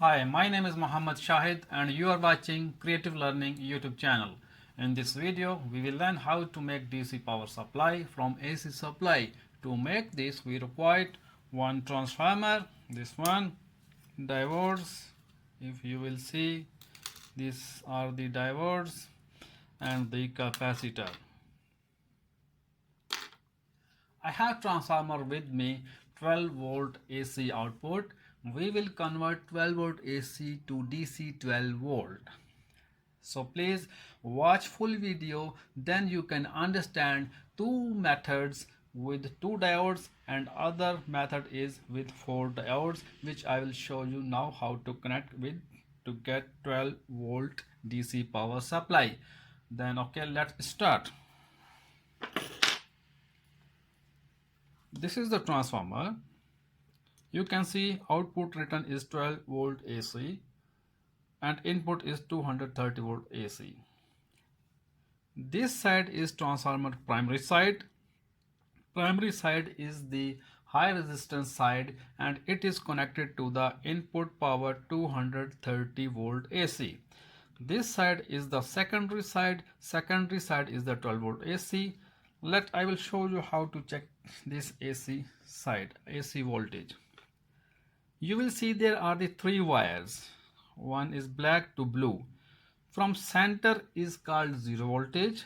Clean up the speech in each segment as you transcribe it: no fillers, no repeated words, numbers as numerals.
Hi, my name is Muhammad Shahid and you are watching Creative Learning YouTube channel. In this video, we will learn how to make DC power supply from AC supply. To make this, we require one transformer, this one, diodes. If you will see, these are the diodes and the capacitor. I have transformer with me 12 volt AC output. We will convert 12 volt AC to DC 12 volt. So please watch full video, then you can understand two methods with two diodes and other method is with four diodes, which I will show you now how to connect with to get 12 volt DC power supply. Then okay, let's start. This is the transformer. You can see output written is 12 volt AC and input is 230 volt AC. This side is transformer primary side. Primary side is the high resistance side and it is connected to the input power 230 volt AC. This side is the secondary side. Secondary side is the 12 volt AC. I will show you how to check this AC side, AC voltage. You will see there are the three wires. One is black to blue. From center is called 0 voltage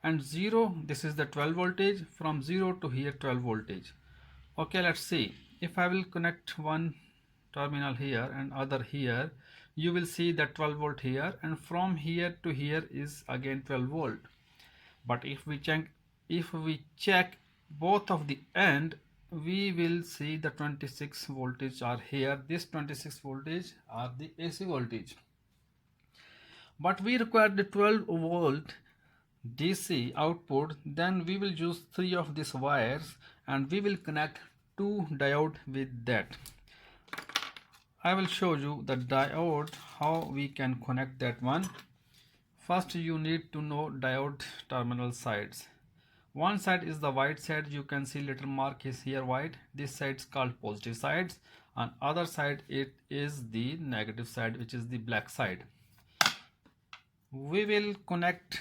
and 0, this is the 12 voltage. From 0 to here 12 voltage. Okay, let's see. If I will connect one terminal here and other here, you will see that 12 volt here, and from here to here is again 12 volt. But if we check both of the end, we will see the 26 voltage are here. This 26 voltage are the AC voltage. But we require the 12 volt DC output. Then we will use three of these wires and we will connect two diode with that. I will show you the diode how we can connect that one. First you need to know diode terminal sides. One side is the white side. You can see little mark is here white. This side is called positive sides. On other side it is the negative side, which is the black side. We will connect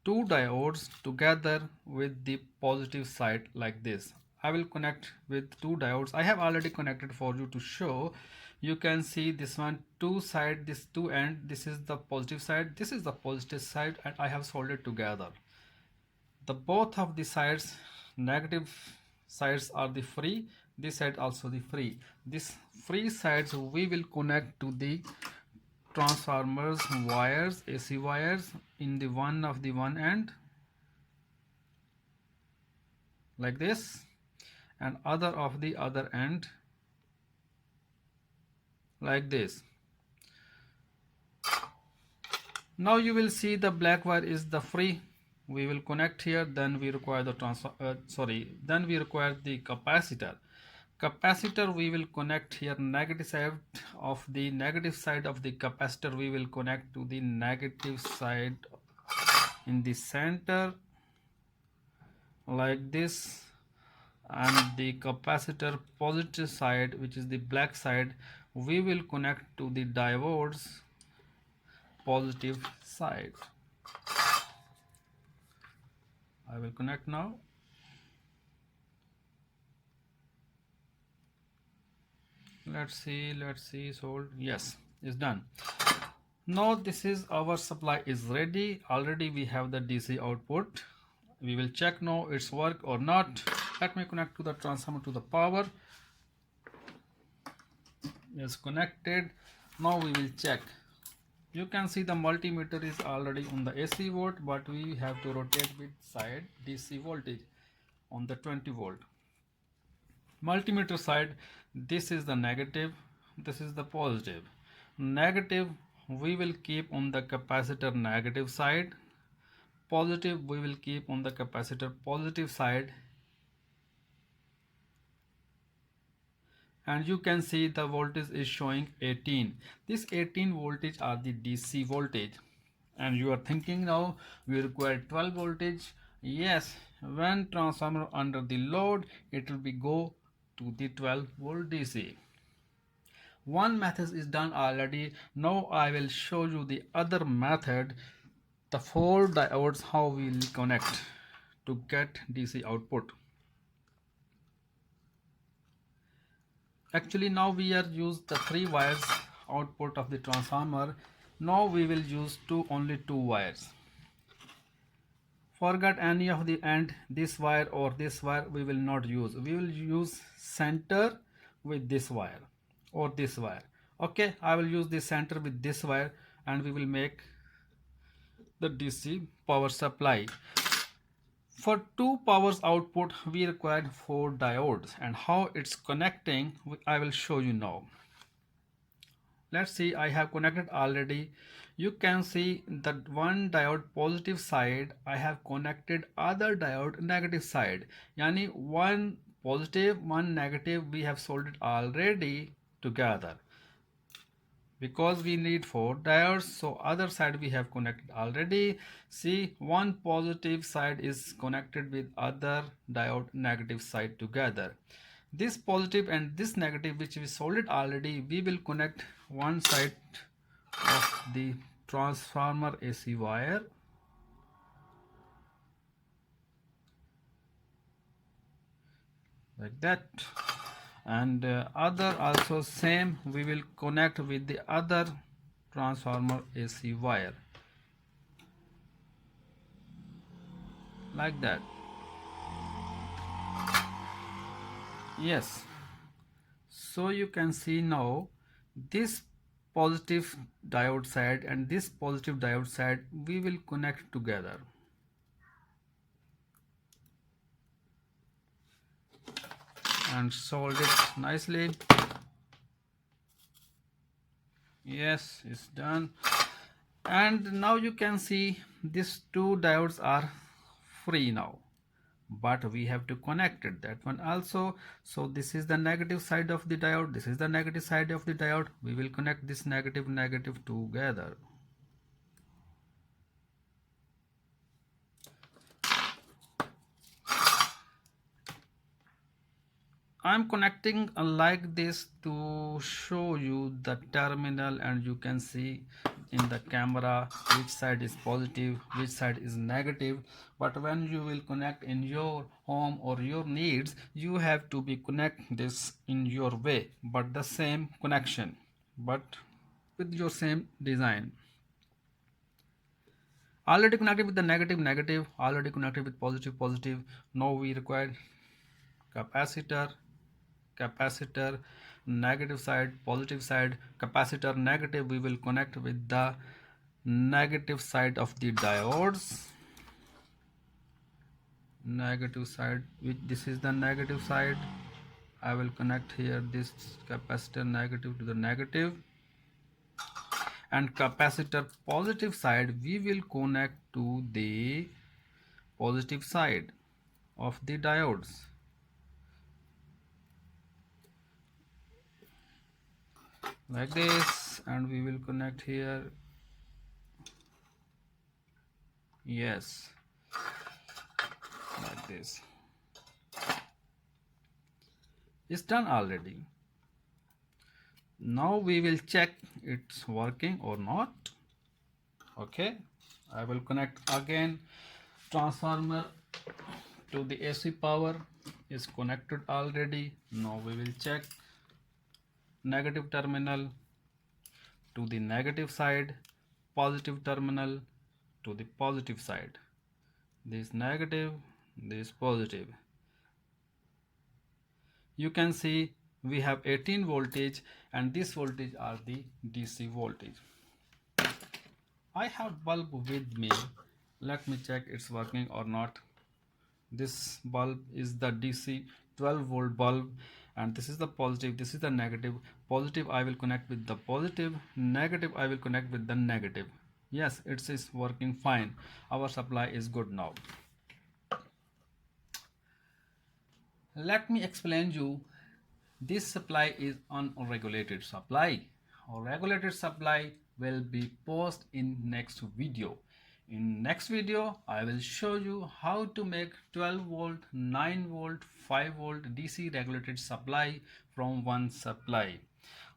two diodes together with the positive side like this. I will connect with two diodes. I have already connected for you to show. You can see this one, two side, this two end. This is the positive side, this is the positive side, and I have soldered together. The both of the sides, negative sides are the free. This side also the free. This free sides we will connect to the transformers wires, AC wires, in the one of the one end like this, and other of the other end like this. Now you will see the black wire is the free. We will connect here. Then we require the then we require the capacitor. Capacitor we will connect here negative side of the capacitor. We will connect to the negative side in the center like this, and the capacitor positive side, which is the black side, we will connect to the diodes positive side. I will connect now. Let's see, sold. Yes, it's done. Now this is our supply is ready. Already we have the DC output. We will check now it's work or not. Let me connect to the transformer to the power. Is connected. Now we will check. You can see the multimeter is already on the AC volt, but we have to rotate with side DC voltage on the 20 volt. Multimeter side, this is the negative, this is the positive. Negative we will keep on the capacitor negative side. Positive we will keep on the capacitor positive side. And you can see the voltage is showing 18. This 18 voltage are the DC voltage. And you are thinking now we require 12 voltage. Yes, when transformer under the load, it will be go to the 12 volt DC. One method is done already. Now I will show you the other method, the four diodes, how we will connect to get DC output. Actually now we are use the 3 wires output of the transformer. Now we will use only 2 wires. Forget any of the end, this wire or this wire we will not use. We will use center with this wire or this wire. Okay, I will use the center with this wire and we will make the DC power supply. For 2 powers output we require 4 diodes, and how it's connecting I will show you now. Let's see, I have connected already. You can see that one diode positive side, I have connected other diode negative side. Yani one positive, one negative we have soldered already together. Because we need 4 diodes, so other side we have connected already. See, one positive side is connected with other diode negative side together. This positive and this negative which we soldered already, we will connect one side of the transformer AC wire. Like that. And other also same, we will connect with the other transformer AC wire. Like that. Yes. So you can see now this positive diode side and this positive diode side we will connect together. And solder it nicely. Yes, it's done. And now you can see these 2 diodes are free now, but we have to connect it, that one also. So this is the negative side of the diode, this is the negative side of the diode. We will connect this negative together. I'm connecting like this to show you the terminal, and you can see in the camera which side is positive, which side is negative. But when you will connect in your home or your needs, you have to be connect this in your way, but the same connection, but with your same design. Already connected with the negative, already connected with positive. Now we require capacitor, negative side, positive side. Capacitor negative, we will connect with the negative side of the diodes. Negative side, this is the negative side. I will connect here this capacitor negative to the negative, and capacitor positive side we will connect to the positive side of the diodes. Like this, and we will connect here. Yes, like this. It's done already. Now we will check it's working or not. Okay, I will connect again. Transformer to the AC power is connected already. Now we will check negative terminal to the negative side, positive terminal to the positive side. This negative, this positive. You can see we have 18 voltage, and this voltage are the DC voltage. I have bulb with me. Let me check it's working or not. This bulb is the DC 12 volt bulb, and this is the positive, this is the negative. Positive I will connect with the positive, negative I will connect with the negative. Yes, it is working fine. Our supply is good now. Let me explain you. This supply is unregulated supply. Our regulated supply will be posted in next video. In next video, I will show you how to make 12 volt, 9 volt, 5 volt DC regulated supply from one supply.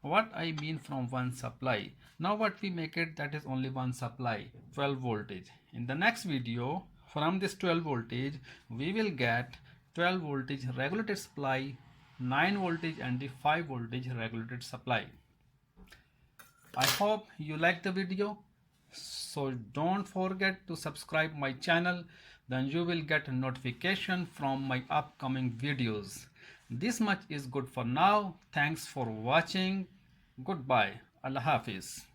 What I mean from one supply. Now what we make it, that is only one supply, 12 voltage. In the next video, from this 12 voltage, we will get 12 voltage regulated supply, 9 voltage and the 5 voltage regulated supply. I hope you like the video. So don't forget to subscribe my channel, then you will get a notification from my upcoming videos. This much is good for now. Thanks for watching. Goodbye. Allah Hafiz.